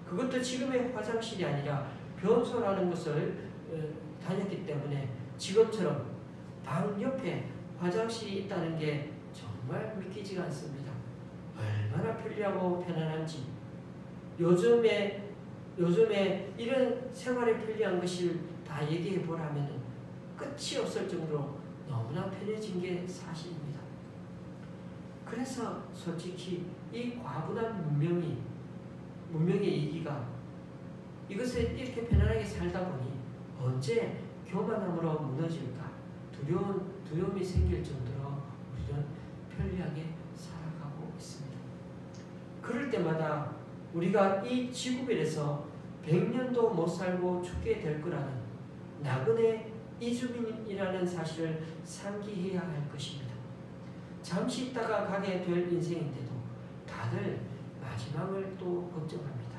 그것도 지금의 화장실이 아니라 변소라는 것을 다녔기 때문에 지금처럼 방 옆에 화장실이 있다는 게 정말 믿기지가 않습니다. 얼마나 편리하고 편안한지 요즘에 이런 생활에 편리한 것을 다 얘기해 보라면 끝이 없을 정도로 너무나 편해진 게 사실입니다. 그래서 솔직히 이 과분한 문명의 이기가 이것을 이렇게 편안하게 살다 보니 언제 교만함으로 무너질까 두려움이 생길 정도로 우리는 편리하게 살아가고 있습니다. 그럴 때마다 우리가 이 지구별에서 100년도 못 살고 죽게 될 거라는 나그네 이주민이라는 사실을 상기해야 할 것입니다. 잠시 있다가 가게 될 인생인데도 다들 마지막을 또 걱정합니다.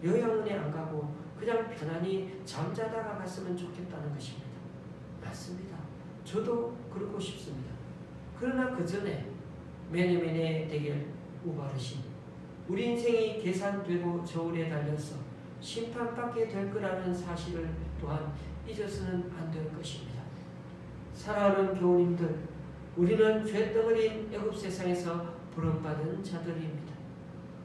요양원에 안 가고 그냥 편안히 잠자다가 갔으면 좋겠다는 것입니다. 맞습니다. 저도 그러고 싶습니다. 그러나 그 전에 매네매네 대결 우바르신 우리 인생이 계산되고 저울에 달려서 심판받게 될 거라는 사실을 또한 잊어서는 안 될 것입니다. 사랑하는 교우님들, 우리는 죄덩어리인 애굽 세상에서 부름받은 자들입니다.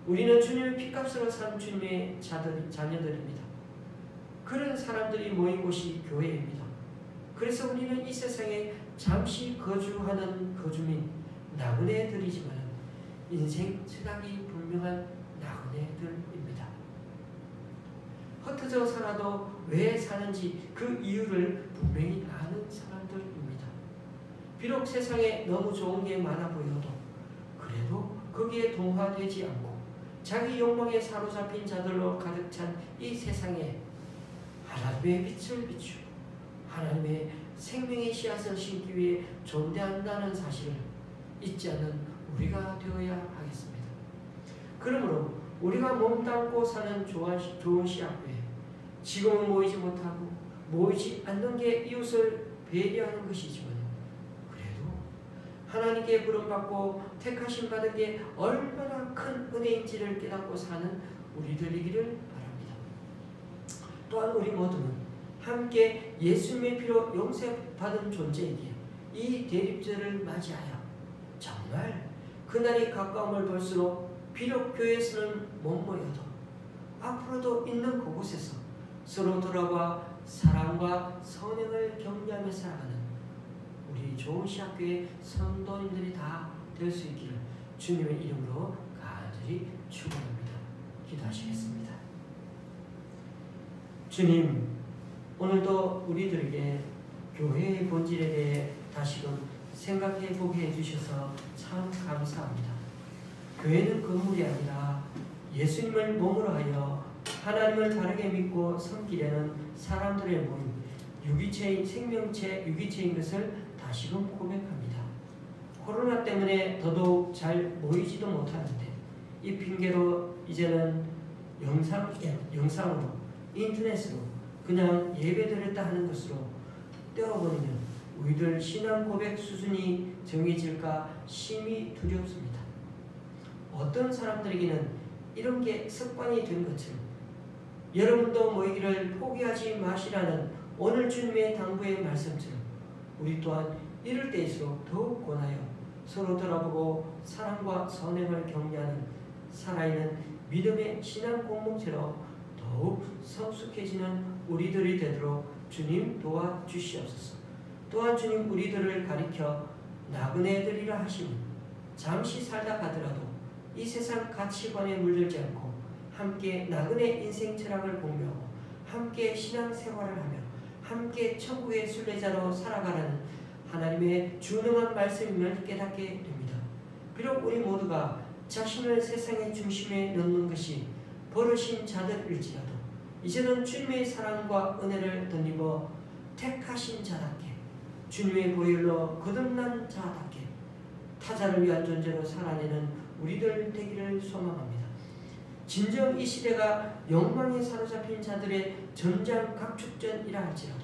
우리는 주님의 피값으로 산 주님의 자녀들입니다. 그런 사람들이 모인 곳이 교회입니다. 그래서 우리는 이 세상에 잠시 거주하는 거주민, 나그네들이지만 인생 철학이 분명한 나그네들입니다. 흩어져 살아도 왜 사는지 그 이유를 분명히 아는 사람들입니다. 비록 세상에 너무 좋은 게 많아 보여도 그래도 거기에 동화되지 않고 자기 욕망에 사로잡힌 자들로 가득 찬 이 세상에 하나님의 빛을 비추고 하나님의 생명의 씨앗을 심기 위해 존재한다는 사실을 잊지 않는 우리가 되어야 하겠습니다. 그러므로 우리가 몸담고 사는 좋은 씨앗교회, 지금은 모이지 못하고 모이지 않는 게 이웃을 배려하는 것이지만 그래도 하나님께 부름받고 택하심 받은 게 얼마나 큰 은혜인지를 깨닫고 사는 우리들이기를 바랍니다. 또한 우리 모두는 함께 예수님의 피로 용서받은 존재이기에 이 대립절을 맞이하여 정말 그날이 가까움을 볼수록 비록 교회에서는 못 모여도 앞으로도 있는 그곳에서 서로 돌아와 사랑과 선행을 격려하며 살아가는 우리 좋은 시학교의 성도님들이 다 될 수 있기를 주님의 이름으로 간절히 축원합니다. 기도하시겠습니다. 주님, 오늘도 우리들에게 교회의 본질에 대해 다시금 생각해 보게 해주셔서 참 감사합니다. 교회는 건물이 아니라 예수님을 몸으로 하여 하나님을 바르게 믿고 섬기려는 사람들의 모임, 유기체인 생명체 유기체인 것을 다시금 고백합니다. 코로나 때문에 더더욱 잘 모이지도 못하는데 이 핑계로 이제는 영상으로 인터넷으로 그냥 예배드렸다 하는 것으로 떼어버리면 우리들 신앙 고백 수준이 정해질까 심히 두렵습니다. 어떤 사람들에게는 이런 게 습관이 된 것처럼 여러분도 모이기를 포기하지 마시라는 오늘 주님의 당부의 말씀처럼 우리 또한 이럴 때일수록 더욱 권하여 서로 돌아보고 사랑과 선행을 격려하는 살아있는 믿음의 신앙 공동체로 더욱 성숙해지는 우리들이 되도록 주님 도와주시옵소서. 또한 주님 우리들을 가리켜 나그네들이라 하시니 잠시 살다 가더라도 이 세상 가치관에 물들지 않고 함께 나그네 인생 철학을 공유하고 함께 신앙생활을 하며 함께 천국의 순례자로 살아가는 하나님의 준엄한 말씀임을 깨닫게 됩니다. 비록 우리 모두가 자신을 세상의 중심에 넣는 것이 버릇인 자들일지라도 이제는 주님의 사랑과 은혜를 덧입어 택하신 자답게 주님의 보혈로 거듭난 자답게 타자를 위한 존재로 살아내는 우리들 되기를 소망합니다. 진정 이 시대가 욕망에 사로잡힌 자들의 전장 각축전이라 할지라도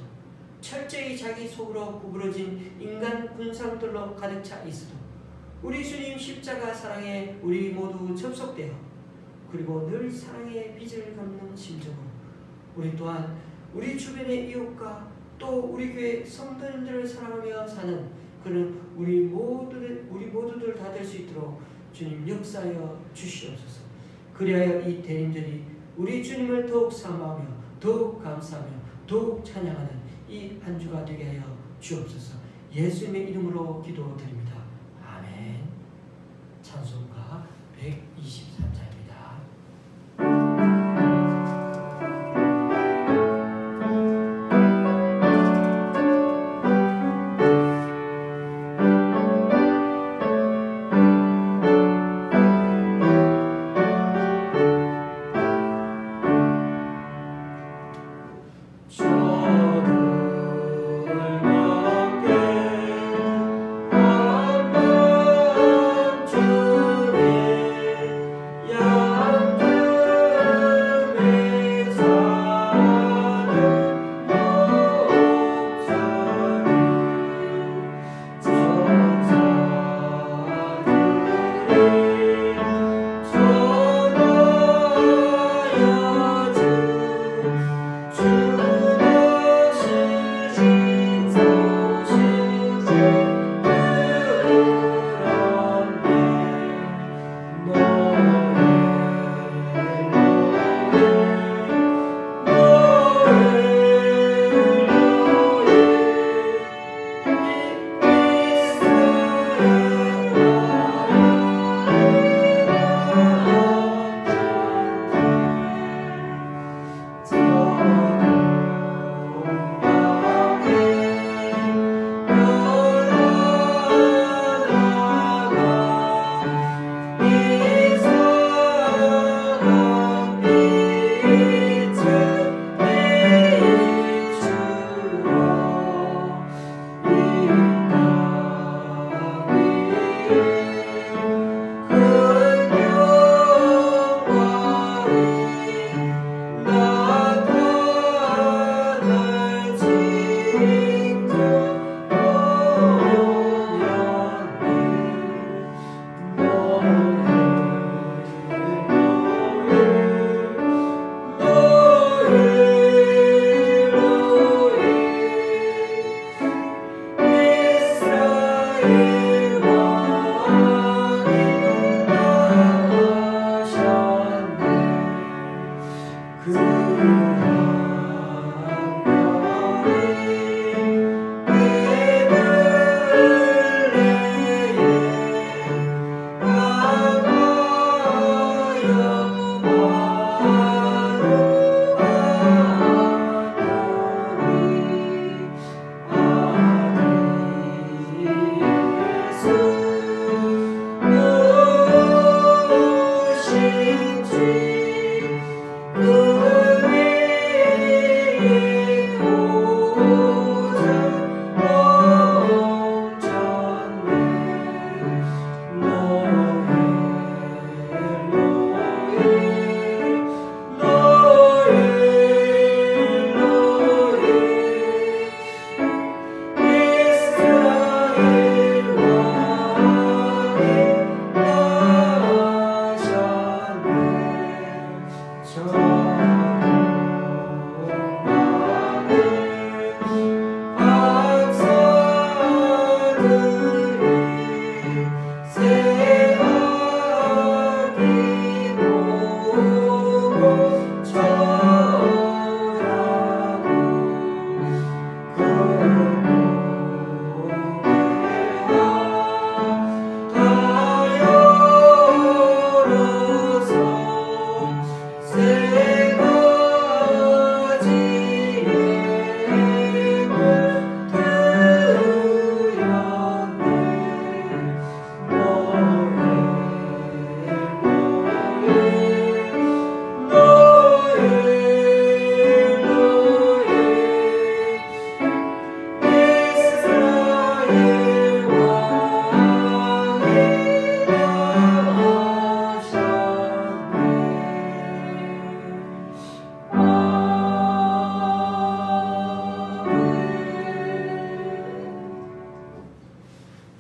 철저히 자기 속으로 구부러진 인간 군상들로 가득 차 있어도 우리 주님 십자가 사랑에 우리 모두 접속되어 그리고 늘 사랑의 빚을 갚는 심정으로 우리 또한 우리 주변의 이웃과 또 우리 교회 성도님들을 사랑하며 사는 그런 우리 모두들 다 될 수 있도록 주님 역사하여 주시옵소서. 그리하여 이 대인들이 우리 주님을 더욱 사모하며 더욱 감사하며 더욱 찬양하는 이 한 주가 되게 하여 주옵소서. 예수님의 이름으로 기도드립니다. 아멘. 찬송가 123자입니다.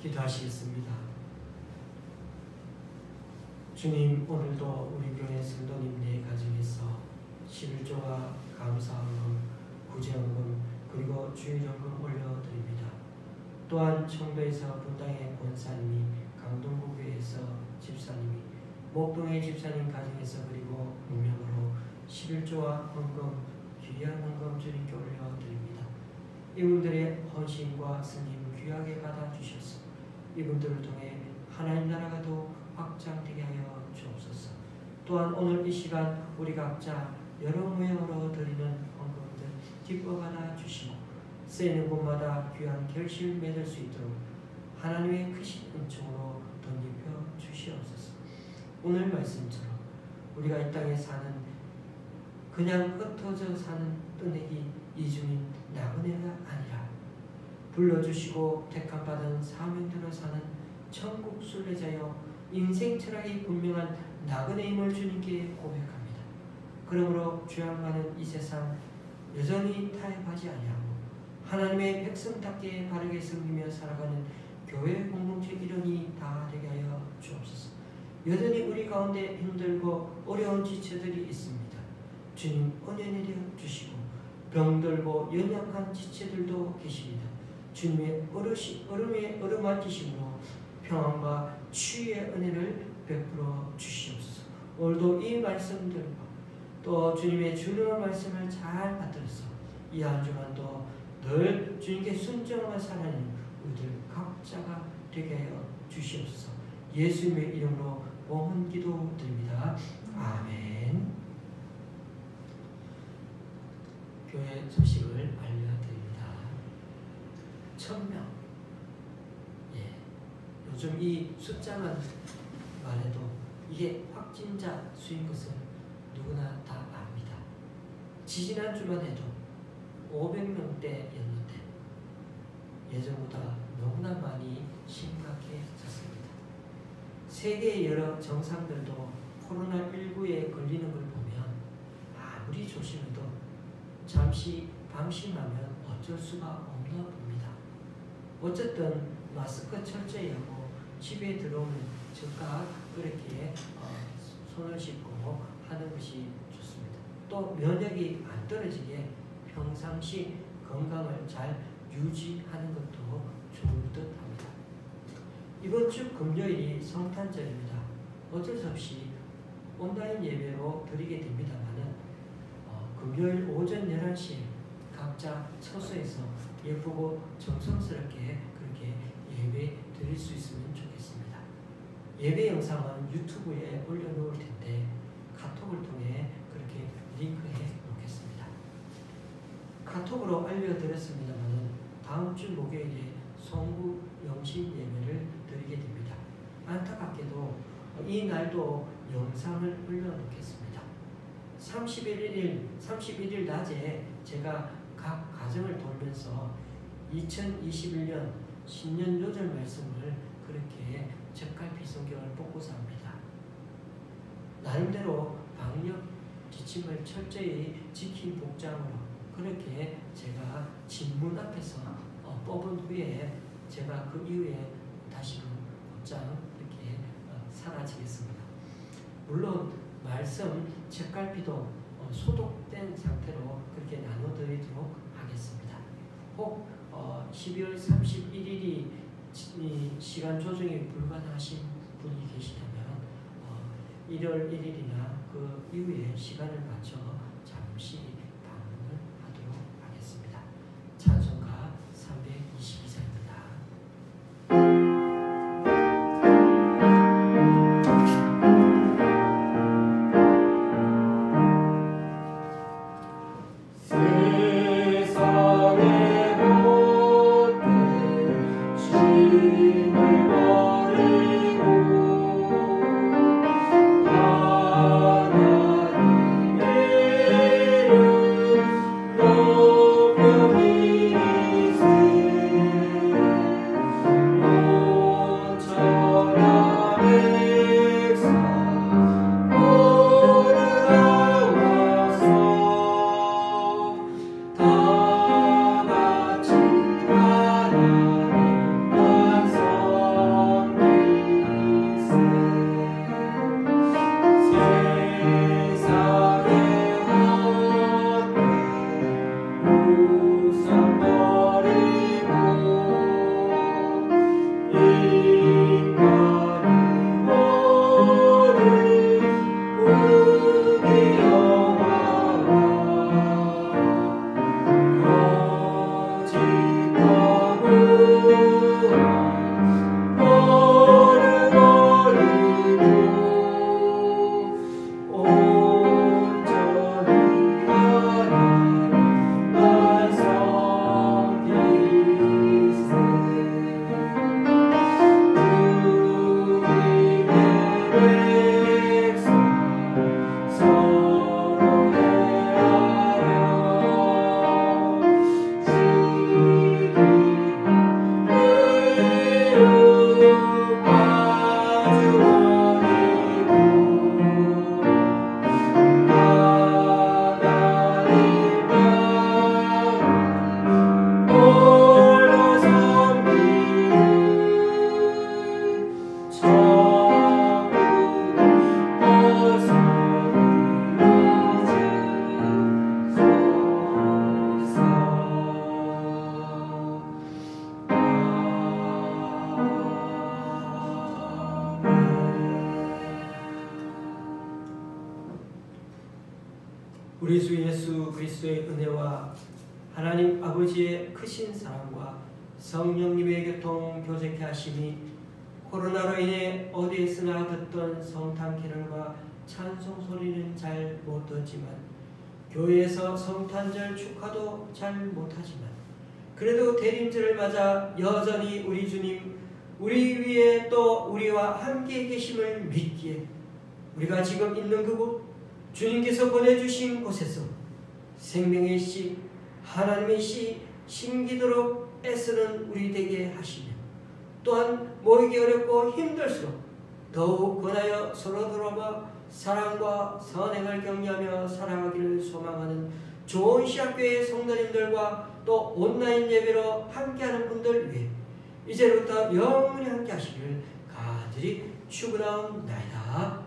기도하시겠습니다. 주님, 오늘도 우리 교회 성도님네 가정에서 11조와 감사헌금, 구제헌금, 그리고 주일헌금 올려드립니다. 또한 청도에서 분당의 권사님이, 강동구교회에서 집사님이, 목동의 집사님 가정에서 그리고 무명으로 11조와 헌금, 귀한 헌금 주님께 올려드립니다. 이분들의 헌신과 스님 귀하게 받아주셔서 이분들을 통해 하나님 나라가 더 확장되게 하여 주옵소서. 또한 오늘 이 시간 우리 각자 여러 모양으로 드리는 헌금들 기뻐 받아 주시고 쓰이는 곳마다 귀한 결실을 맺을 수 있도록 하나님의 크신 은총으로 덧입혀 주시옵소서. 오늘 말씀처럼 우리가 이 땅에 사는 그냥 흩어져 사는 뜨내기 이주민 나그네가 아니라 불러주시고 택함받은 사명대로 사는 천국 순례자여 인생 철학이 분명한 나그네임을 주님께 고백합니다. 그러므로 죄악하는 이 세상 여전히 타협하지 아니하고 하나님의 백성답게 바르게 섬기며 살아가는 교회 공동체 일원이 다 되게 하여 주옵소서. 여전히 우리 가운데 힘들고 어려운 지체들이 있습니다. 주님 은혜 내려 주시고 병들고 연약한 지체들도 계십니다. 주님의 얼음의 어루만지심으로 평안과 치유의 은혜를 베풀어 주시옵소서. 오늘도 이 말씀들과 또 주님의 주는 말씀을 잘 받들어서 이 한 주간도 늘 주님께 순종하며 살아가는 우리들 각자가 되게 하여 주시옵소서. 예수님의 이름으로 봉헌 기도 드립니다. 아멘. 교회 소식을 알려드립니다. 1000명. 예. 요즘 이 숫자만 말해도 이게 확진자 수인 것을 누구나 다 압니다. 지지난주만 해도 500명대였는데 예전보다 너무나 많이 심각해졌습니다. 세계의 여러 정상들도 코로나19에 걸리는 걸 보면 아무리 조심해도 잠시 방심하면 어쩔 수가 없나 봅니다. 어쨌든 마스크 철저히 하고 집에 들어오면 즉각 그렇게 손을 씻고 하는 것이 좋습니다. 또 면역이 안 떨어지게 평상시 건강을 잘 유지하는 것도 좋을 듯 합니다. 이번 주 금요일이 성탄절입니다. 어쩔 수 없이 온라인 예배로 드리게 됩니다만은 금요일 오전 11시에 각자 처소에서 예쁘고 정성스럽게 그렇게 예배 드릴 수 있으면 좋겠습니다. 예배 영상은 유튜브에 올려놓을 텐데 카톡을 통해 그렇게 링크해 놓겠습니다. 카톡으로 알려드렸습니다만 다음 주 목요일에 송구 영신 예배를 드리게 됩니다. 안타깝게도 이 날도 영상을 올려놓겠습니다. 31일 낮에 제가 각 가정을 돌면서 2021년 신년 요절 말씀을 그렇게 젓갈피 성경을 보고서 합니다. 나름대로 방역 지침을 철저히 지킨 복장으로 그렇게 제가 진문 앞에서 뽑은 후에 제가 그 이후에 다시금 곧장 이렇게 사라지겠습니다. 물론 말씀 젓갈피도 소독된 상태로 그렇게 나눠드리도록 하겠습니다. 혹 12월 31일이 시간 조정이 불가능하신 분이 계시다면 1월 1일이나 그 이후에 시간을 맞춰 잠시 방문을 하도록 하겠습니다. 찬송가 322장입니다. 우리 주 예수 그리스도의 은혜와 하나님 아버지의 크신 사랑과 성령님의 교통 교제케 하심이 코로나로 인해 어디에서나 듣던 성탄 캐럴과 찬송 소리는 잘 못 듣지만 교회에서 성탄절 축하도 잘 못하지만 그래도 대림절을 맞아 여전히 우리 주님 우리 위에 또 우리와 함께 계심을 믿기에 우리가 지금 있는 그곳 주님께서 보내주신 곳에서 생명의 씨 하나님의 씨 심기도록 애쓰는 우리 되게 하시며 또한 모이기 어렵고 힘들수록 더욱 권하여 서로 돌아봐 사랑과 선행을 격려하며 살아가기를 소망하는 좋은 시학교의 성도님들과 또 온라인 예배로 함께하는 분들 위해 이제부터 영원히 함께 하시기를 간절히 축원하옵나이다.